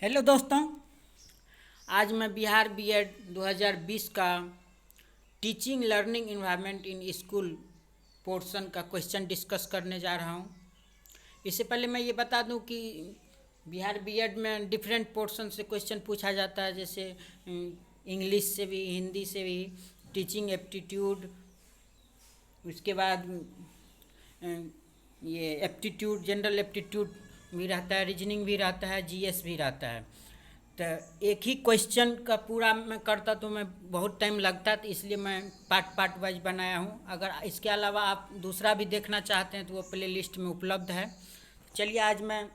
Hello दोस्तों, आज मैं बिहार बीएड 2020 का teaching learning environment in school portion का क्वेश्चन डिस्कस करने जा रहा हूँ। इससे पहले मैं ये बता दूँ कि बिहार बीएड में डिफरेंट पोर्शन से क्वेश्चन पूछा जाता है, जैसे इंग्लिश से भी, हिंदी से भी, टीचिंग एप्टीट्यूड, उसके बाद ये एप्टीट्यूड, जनरल एप्टीट्यूड भी रहता है, रीजनिंग भी रहता है, जीएस भी रहता है। तो एक ही क्वेश्चन का पूरा मैं करता तो मैं बहुत टाइम लगता, तो इसलिए मैं पार्ट वाइज बनाया हूँ। अगर इसके अलावा आप दूसरा भी देखना चाहते हैं तो वो प्ले लिस्ट में उपलब्ध है। चलिए, आज मैं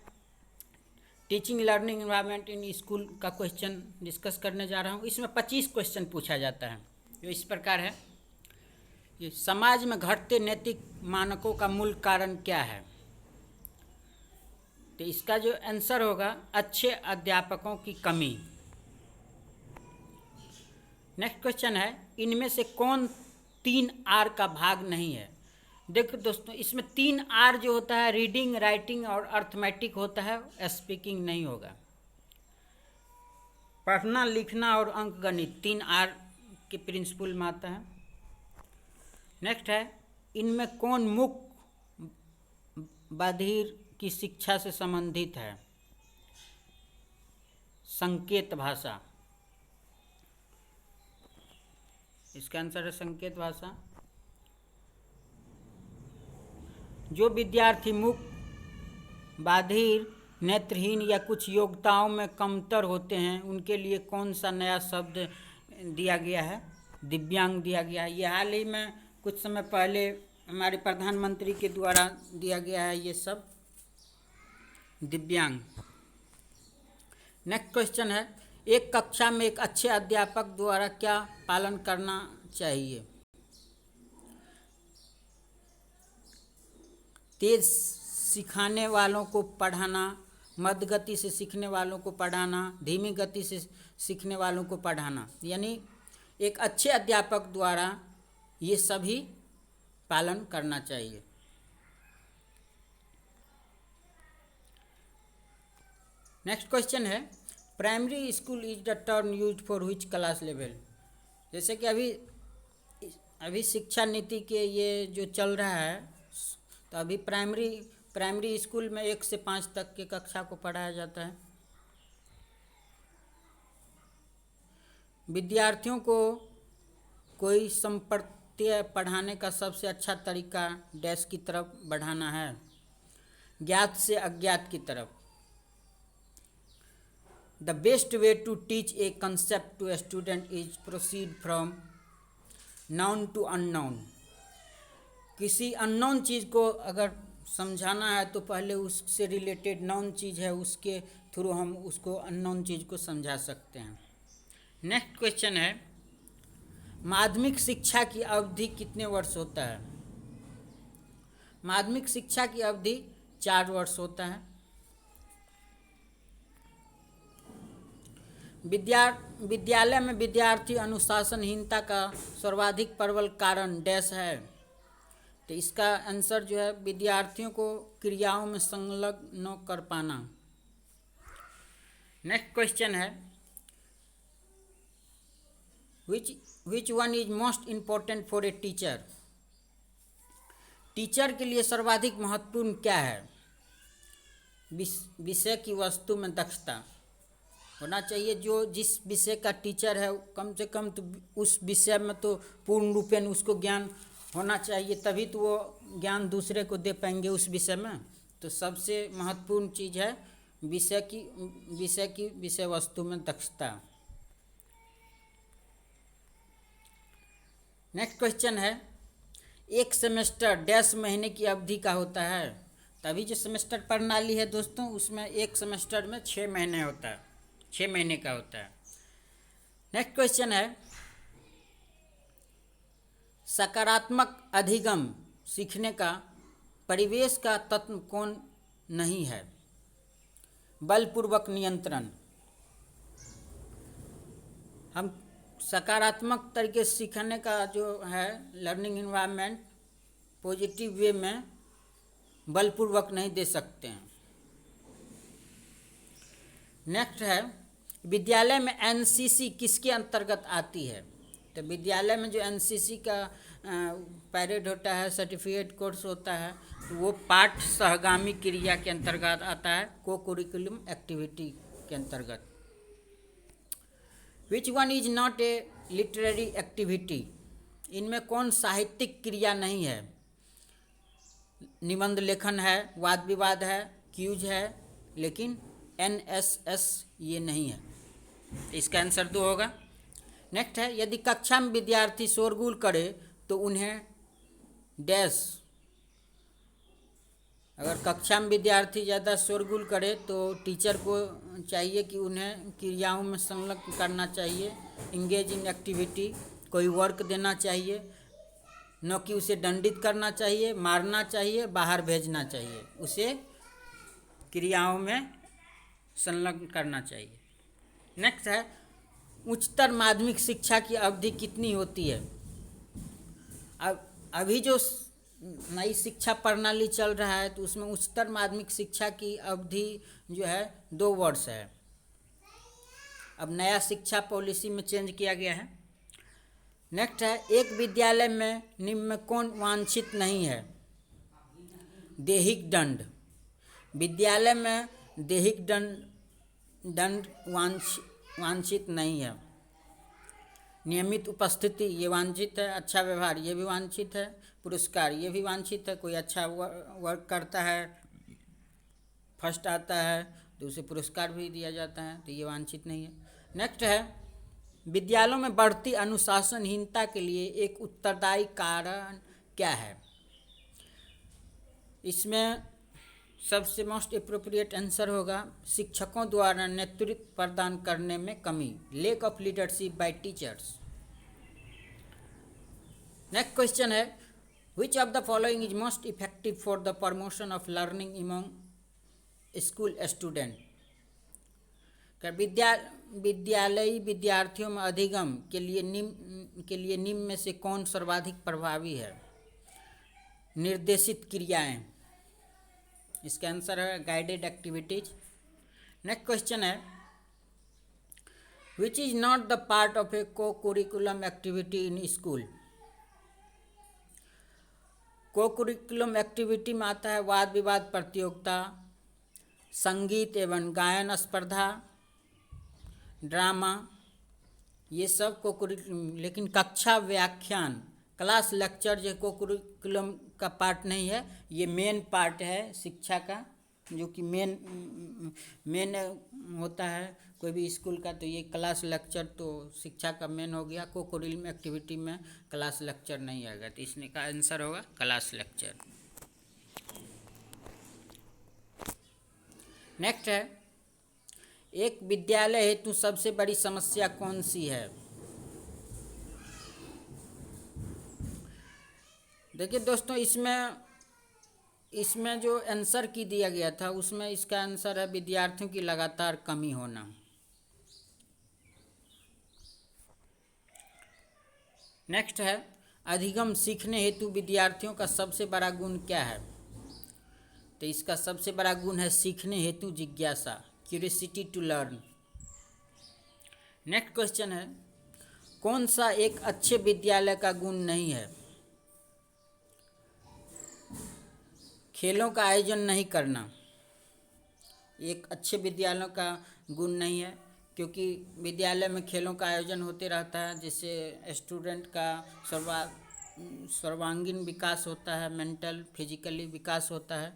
teaching learning environment in school का क्वेश्चन डिस्कस करने जा रहा हूँ। इसमें 25 क्वेश्चन पूछा जाता है, जो इस प्रकार है। ये समाज में घटते नैतिक मानकों का मूल कारण क्या है? तो इसका जो आंसर होगा, अच्छे अध्यापकों की कमी। नेक्स्ट क्वेश्चन है, इनमें से कौन 3 आर का भाग नहीं है? देखो दोस्तों, इसमें 3 आर जो होता है, रीडिंग, राइटिंग और अर्थमेटिक होता है, स्पीकिंग नहीं होगा। पढ़ना, लिखना और अंक गणित 3 आर के प्रिंसिपल में आता है। नेक्स्ट है, इनमें कौन मुख बधिर की शिक्षा से संबंधित है? संकेत भाषा। इसका आंसर है संकेत भाषा। जो विद्यार्थी मूक, बधिर, नेत्रहीन या कुछ योग्यताओं में कमतर होते हैं, उनके लिए कौन सा नया शब्द दिया गया है? दिव्यांग दिया गया है। ये हाल ही में कुछ समय पहले हमारे प्रधानमंत्री के द्वारा दिया गया है ये सब, दिव्यांग। नेक्स्ट क्वेश्चन है, एक कक्षा में एक अच्छे अध्यापक द्वारा क्या पालन करना चाहिए? तेज सिखाने वालों को पढ़ाना, मध्य गति से सीखने वालों को पढ़ाना, धीमी गति से सीखने वालों को पढ़ाना। यानी एक अच्छे अध्यापक द्वारा ये सभी पालन करना चाहिए। नेक्स्ट क्वेश्चन है, primary school is the term used for which class level? जैसे कि अभी शिक्षा नीति के ये जो चल रहा है, तो अभी प्राइमरी स्कूल में 1 से 5 तक के कक्षा को पढ़ाया जाता है। विद्यार्थियों को कोई संप्रत्यय पढ़ाने का सबसे अच्छा तरीका डैश की तरफ बढ़ाना है, ज्ञात से अज्ञात की तरफ। The best way to teach a concept to a student is proceed from known to unknown. किसी अननोन चीज़ को अगर समझाना है तो पहले उससे रिलेटेड नाउन चीज़ है, उसके थ्रू हम उसको अननोन चीज़ को समझा सकते हैं। नेक्स्ट क्वेश्चन है, माध्यमिक शिक्षा की अवधि कितने वर्ष होता है? माध्यमिक शिक्षा की अवधि 4 वर्ष होता है। विद्यालय में विद्यार्थी अनुशासनहीनता का सर्वाधिक प्रबल कारण डैश है। तो इसका आंसर जो है, विद्यार्थियों को क्रियाओं में संलग्न न कर पाना। नेक्स्ट क्वेश्चन है, which one is most important for a teacher? Teacher के लिए सर्वाधिक महत्वपूर्ण क्या है? विषय की वस्तु में दक्षता होना चाहिए। जो जिस विषय का टीचर है, कम से कम तो उस विषय में तो पूर्ण रूपेण उसको ज्ञान होना चाहिए, तभी तो वो ज्ञान दूसरे को दे पाएंगे उस विषय में। तो सबसे महत्वपूर्ण चीज़ है विषय वस्तु में दक्षता। नेक्स्ट क्वेश्चन है, एक सेमेस्टर डैश महीने की अवधि का होता है? तभी जो सेमेस्टर प्रणाली है दोस्तों, उसमें एक सेमेस्टर में 6 महीने होता है, 6 महीने का होता है। नेक्स्ट क्वेश्चन है, सकारात्मक अधिगम सीखने का परिवेश का तत्व कौन नहीं है? बलपूर्वक नियंत्रण। हम सकारात्मक तरीके से सीखने का जो है लर्निंग इन्वायरमेंट, पॉजिटिव वे में बलपूर्वक नहीं दे सकते हैं। नेक्स्ट है विद्यालय में एनसीसी किसके अंतर्गत आती है। तो विद्यालय में जो एनसीसी का पैरेड होता है, सर्टिफिकेट कोर्स होता है, तो वो पाठ सहगामी क्रिया के अंतर्गत आता है, को करिकुलम एक्टिविटी के अंतर्गत। Which one is not a literary activity, इनमें कौन साहित्यिक क्रिया नहीं है। निबंध लेखन है, वाद विवाद है, क्यूज है, लेकिन एनएसएस ये नहीं है। इसका आंसर 2 होगा। नेक्स्ट है यदि कक्षा में विद्यार्थी शोरगुल करे तो उन्हें डैश, अगर कक्षा में विद्यार्थी ज़्यादा शोरगुल करे तो टीचर को चाहिए कि उन्हें क्रियाओं में संलग्न करना चाहिए, इंगेज इन एक्टिविटी, कोई वर्क देना चाहिए, न कि उसे दंडित करना चाहिए, मारना चाहिए, बाहर भेजना चाहिए, उसे क्रियाओं में संलग्न करना चाहिए। नेक्स्ट है उच्चतर माध्यमिक शिक्षा की अवधि कितनी होती है। अब अभी जो नई शिक्षा प्रणाली चल रहा है तो उसमें उच्चतर माध्यमिक शिक्षा की अवधि जो है 2 वर्ष है। अब नया शिक्षा पॉलिसी में चेंज किया गया है। नेक्स्ट है एक विद्यालय में निम्न में कौन वांछित नहीं है। दैहिक दंड, विद्यालय में दैहिक दंड वांछित नहीं है। नियमित उपस्थिति ये वांछित है। अच्छा व्यवहार ये भी वांछित है। पुरस्कार ये भी वांछित है। कोई अच्छा वर्क करता है, फर्स्ट आता है तो उसे पुरस्कार भी दिया जाता है, तो ये वांछित नहीं है। नेक्स्ट है विद्यालयों में बढ़ती अनुशासनहीनता के लिए एक उत्तरदायी कारण क्या है। इसमें सबसे मोस्ट एप्रोप्रिएट आंसर होगा शिक्षकों द्वारा नेतृत्व प्रदान करने में कमी, lack of leadership by teachers. Next question है which of the following is most effective for the promotion of learning among school student. विद्यालयी विद्यार्थियों में अधिगम के लिए निम्न में से कौन सर्वाधिक प्रभावी है। निर्देशित क्रियाएं, इसका आंसर है गाइडेड एक्टिविटीज। नेक्स्ट क्वेश्चन है which is not the part of a co curriculum activity in school. Co curriculum activity में आता है वाद विवाद प्रतियोगिता, संगीत एवं गायन स्पर्धा, ड्रामा, ये सब को लेकिन कक्षा व्याख्यान क्लास लेक्चर जो को करिकुलम का पार्ट नहीं है, ये मेन पार्ट है शिक्षा का, जो कि मेन होता है कोई भी स्कूल का। तो ये क्लास लेक्चर तो शिक्षा का मेन हो गया। को करिकुलम एक्टिविटी में क्लास लेक्चर नहीं आएगा, तो इसमें का आंसर होगा क्लास लेक्चर। नेक्स्ट है एक विद्यालय हेतु सबसे बड़ी समस्या कौन सी है। देखिए दोस्तों, इसमें जो आंसर की दिया गया था उसमें इसका आंसर है विद्यार्थियों की लगातार कमी होना। नेक्स्ट है अधिगम सीखने हेतु विद्यार्थियों का सबसे बड़ा गुण क्या है। तो इसका सबसे बड़ा गुण है सीखने हेतु जिज्ञासा, curiosity to learn. Next question है कौन सा एक अच्छे विद्यालय का गुण नहीं है। खेलों का आयोजन नहीं करना एक अच्छे विद्यालयों का गुण नहीं है, क्योंकि विद्यालय में खेलों का आयोजन होते रहता है जिससे स्टूडेंट का सर्वांगीण विकास होता है, मेंटल फिजिकली विकास होता है।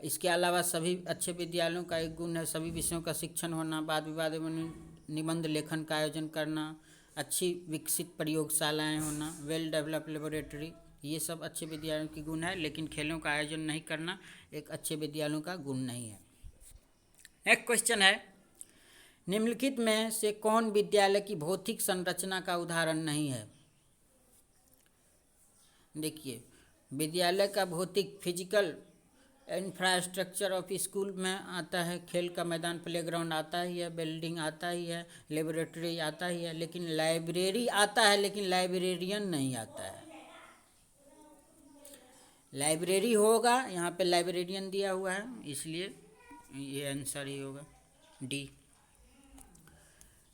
इसके अलावा सभी अच्छे विद्यालयों का एक गुण है सभी विषयों का शिक्षण होना, वाद विवाद एवं निबंध लेखन का आयोजन करना, अच्छी विकसित प्रयोगशालाएं होना, वेल डेवलप्ड लेबोरेटरी, ये सब अच्छे विद्यालयों की गुण है। लेकिन खेलों का आयोजन नहीं करना एक अच्छे विद्यालयों का गुण नहीं है। नेक्स्ट क्वेश्चन है निम्नलिखित में से कौन विद्यालय की भौतिक संरचना का उदाहरण नहीं है। देखिए विद्यालय का भौतिक फिजिकल इंफ्रास्ट्रक्चर ऑफ स्कूल में आता है, खेल का मैदान प्लेग्राउंड आता ही है, बिल्डिंग आता ही है, लेबोरेटरी आता ही है, लेकिन लाइब्रेरी आता है, लेकिन लाइब्रेरियन नहीं आता है। लाइब्रेरी होगा, यहाँ पे लाइब्रेरियन दिया हुआ है, इसलिए ये आंसर ही होगा। डी।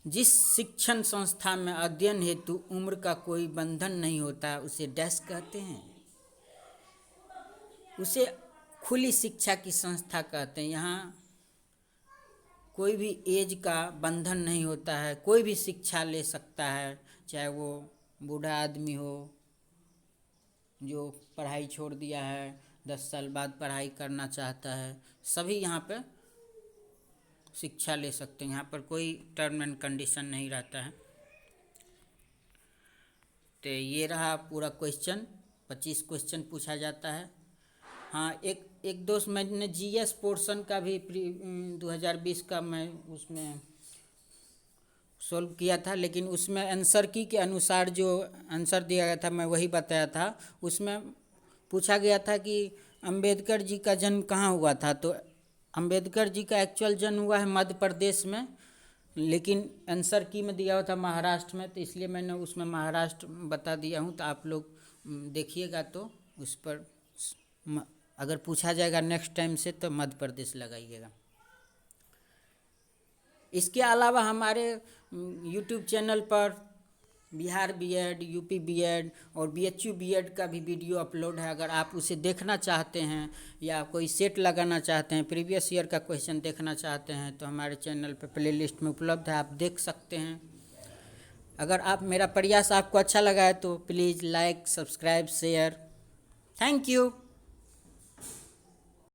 जिस शिक्षण संस्था में अध्ययन हेतु उम्र का कोई बंधन नहीं होता उसे डैश कहते हैं। उसे खुली शिक्षा की संस्था कहते हैं। यहाँ कोई भी एज का बंधन नहीं होता है, कोई भी शिक्षा ले सकता है, चाहे वो बूढ़ा आदमी हो जो पढ़ाई छोड़ दिया है, 10 साल बाद पढ़ाई करना चाहता है, सभी यहाँ पे शिक्षा ले सकते हैं। यहाँ पर कोई टर्म एंड कंडीशन नहीं रहता है। तो ये रहा पूरा क्वेश्चन, 25 क्वेश्चन पूछा जाता है। हाँ, एक दोस्त मैंने जीएस पोर्शन का भी 2020 का मैं उसमें सोल्व किया था, लेकिन उसमें आंसर की के अनुसार जो आंसर दिया गया था मैं वही बताया था। उसमें पूछा गया था कि अंबेडकर जी का जन्म कहाँ हुआ था, तो अंबेडकर जी का एक्चुअल जन्म हुआ है मध्य प्रदेश में, लेकिन आंसर की में दिया हुआ था महाराष्ट्र में, तो इसलिए मैंने उसमें महाराष्ट्र बता दिया हूँ। तो आप लोग देखिएगा तो उस पर अगर पूछा जाएगा नेक्स्ट टाइम से तो मध्य प्रदेश लगाइएगा। इसके अलावा हमारे यूट्यूब चैनल पर बिहार बीएड, यूपी बीएड और बीएचयू बीएड का भी वीडियो अपलोड है। अगर आप उसे देखना चाहते हैं या कोई सेट लगाना चाहते हैं, प्रीवियस ईयर का क्वेश्चन देखना चाहते हैं, तो हमारे चैनल पर प्लेलिस्ट में उपलब्ध है, आप देख सकते हैं। अगर आप मेरा प्रयास आपको अच्छा लगा है तो please like, subscribe, share. Thank you.